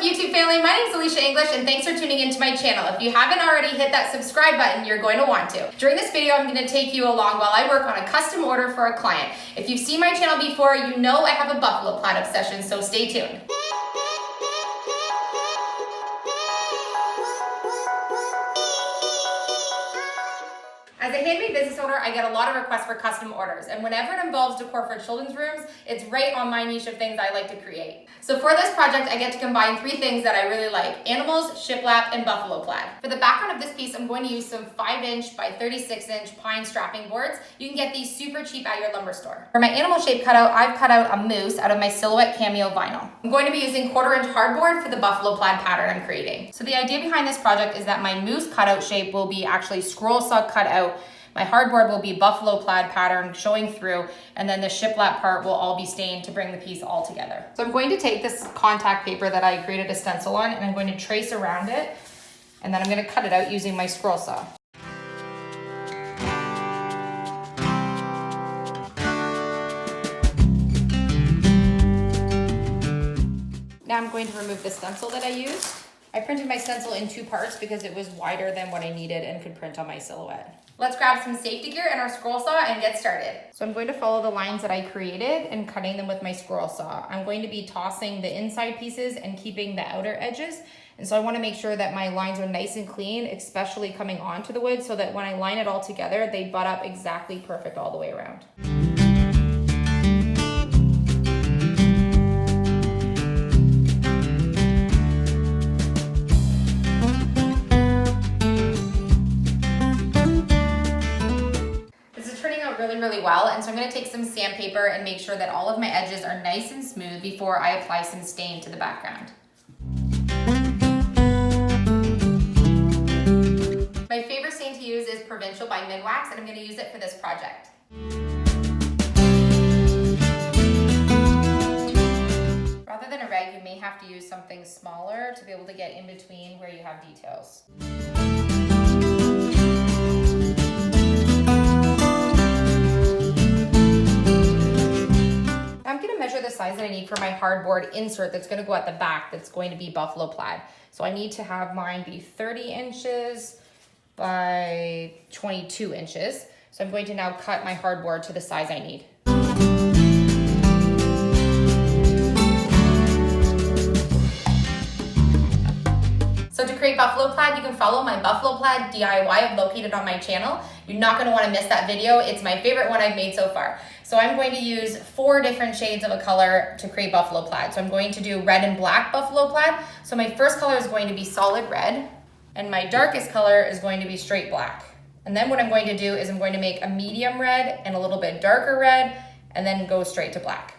up, YouTube family? My name is Elysia English, and thanks for tuning into my channel. If you haven't already hit that subscribe button, you're going to want to. During this video, I'm going to take you along while I work on a custom order for a client. If you've seen my channel before, you know I have a Buffalo Plaid obsession, so stay tuned. As a handmade business owner, I get a lot of requests for custom orders, and whenever it involves decor for children's rooms, it's right on my niche of things I like to create. So for this project, I get to combine three things that I really like: animals, shiplap, and buffalo plaid. For the background of this piece, I'm going to use some 5" by 36" pine strapping boards. You can get these super cheap at your lumber store. For my animal shape cutout, I've cut out a moose out of my silhouette cameo vinyl. I'm going to be using 1/4" hardboard for the buffalo plaid pattern I'm creating. So the idea behind this project is that my moose cutout shape will be actually scroll saw cut out. My hardboard will be buffalo plaid pattern showing through, and then the shiplap part will all be stained to bring the piece all together. So I'm going to take this contact paper that I created a stencil on, and I'm going to trace around it, and then I'm going to cut it out using my scroll saw. Now I'm going to remove the stencil that I used. I printed my stencil in 2 parts because it was wider than what I needed and could print on my silhouette. Let's grab some safety gear and our scroll saw and get started. So I'm going to follow the lines that I created and cutting them with my scroll saw. I'm going to be tossing the inside pieces and keeping the outer edges. And so I want to make sure that my lines are nice and clean, especially coming onto the wood, so that when I line it all together, they butt up exactly perfect all the way around. Really well, and so I'm going to take some sandpaper and make sure that all of my edges are nice and smooth before I apply some stain to the background. My favorite stain to use is Provincial by Midwax, and I'm going to use it for this project. Rather than a rag, you may have to use something smaller to be able to get in between where you have details. Measure the size that I need for my hardboard insert that's going to go at the back, that's going to be buffalo plaid. So I need to have mine be 30 inches by 22 inches. So I'm going to now cut my hardboard to the size I need. So to create buffalo plaid, you can follow my buffalo plaid DIY located on my channel. You're not going to want to miss that video. It's my favorite one I've made so far. So I'm going to use 4 different shades of a color to create buffalo plaid. So I'm going to do red and black buffalo plaid. So my first color is going to be solid red, and my darkest color is going to be straight black. And then what I'm going to do is I'm going to make a medium red and a little bit darker red, and then go straight to black.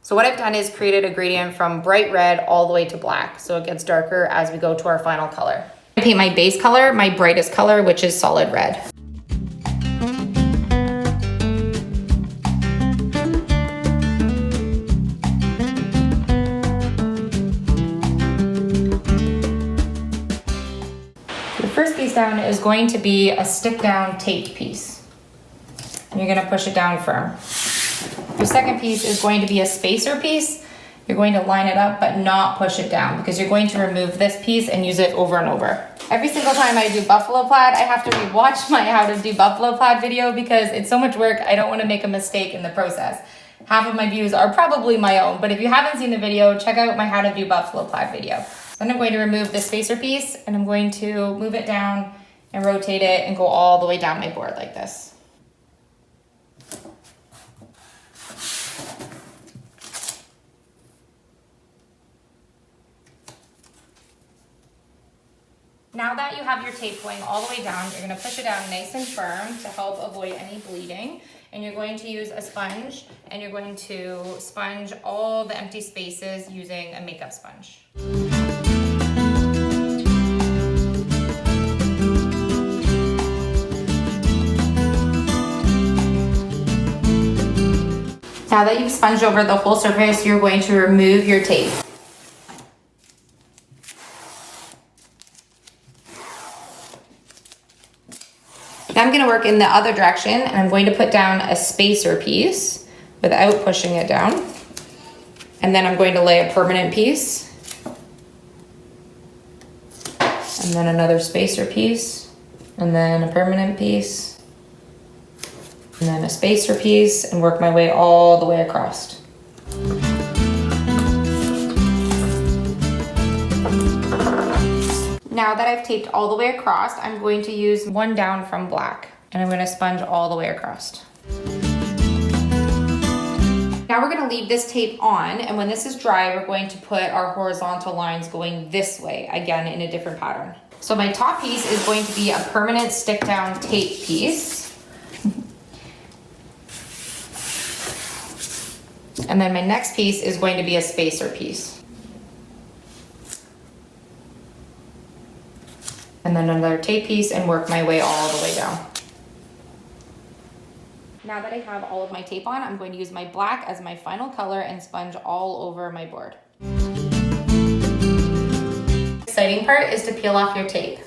So what I've done is created a gradient from bright red all the way to black, so it gets darker as we go to our final color. I paint my base color, my brightest color, which is solid red. The first piece down is going to be a stick down taped piece. And you're gonna push it down firm. Your second piece is going to be a spacer piece. You're going to line it up but not push it down, because you're going to remove this piece and use it over and over. Every single time I do buffalo plaid, I have to rewatch my how to do buffalo plaid video because it's so much work. I don't want to make a mistake in the process. Half of my views are probably my own, but if you haven't seen the video, check out my how to do buffalo plaid video. Then I'm going to remove the spacer piece, and I'm going to move it down and rotate it and go all the way down my board like this. Now that you have your tape going all the way down, you're going to push it down nice and firm to help avoid any bleeding. And you're going to use a sponge, and you're going to sponge all the empty spaces using a makeup sponge. Now that you've sponged over the whole surface, you're going to remove your tape. I'm gonna work in the other direction, and I'm going to put down a spacer piece without pushing it down. And then I'm going to lay a permanent piece. And then another spacer piece. And then a permanent piece. And then a spacer piece, and work my way all the way across. Now that I've taped all the way across, I'm going to use one down from black, and I'm going to sponge all the way across. Now we're going to leave this tape on, and when this is dry, we're going to put our horizontal lines going this way, again in a different pattern. So my top piece is going to be a permanent stick down tape piece. And then my next piece is going to be a spacer piece. And then another tape piece, and work my way all the way down. Now that I have all of my tape on, I'm going to use my black as my final color and sponge all over my board. The exciting part is to peel off your tape.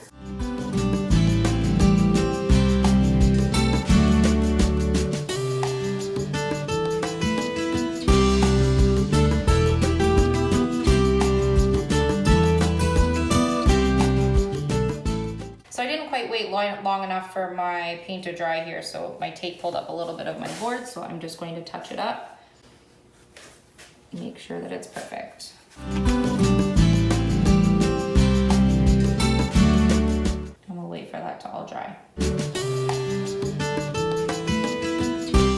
So I didn't quite wait long enough for my paint to dry here, so my tape pulled up a little bit of my board, so I'm just going to touch it up. Make sure that it's perfect. And we'll wait for that to all dry.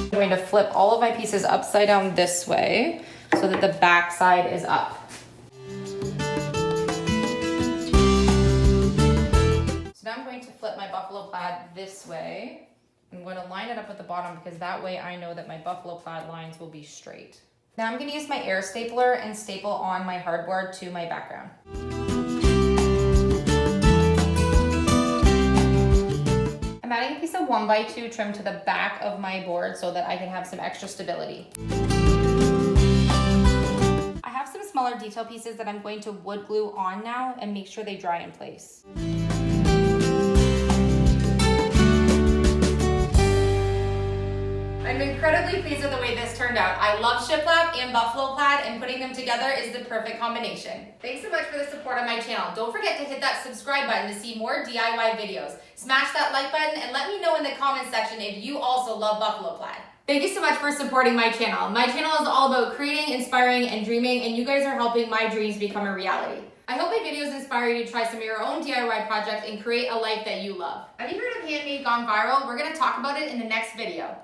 I'm going to flip all of my pieces upside down this way so that the back side is up. I'm going to flip my Buffalo Plaid this way. I'm going to line it up at the bottom because that way I know that my Buffalo Plaid lines will be straight. Now I'm going to use my air stapler and staple on my hardboard to my background. I'm adding a piece of 1x2 trim to the back of my board so that I can have some extra stability. I have some smaller detail pieces that I'm going to wood glue on now and make sure they dry in place. I'm incredibly pleased with the way this turned out. I love Shiplap and Buffalo Plaid, and putting them together is the perfect combination. Thanks so much for the support on my channel. Don't forget to hit that subscribe button to see more DIY videos. Smash that like button and let me know in the comment section if you also love Buffalo Plaid. Thank you so much for supporting my channel. My channel is all about creating, inspiring, and dreaming, and you guys are helping my dreams become a reality. I hope my videos inspire you to try some of your own DIY projects and create a life that you love. Have you heard of Handmade gone viral? We're going to talk about it in the next video.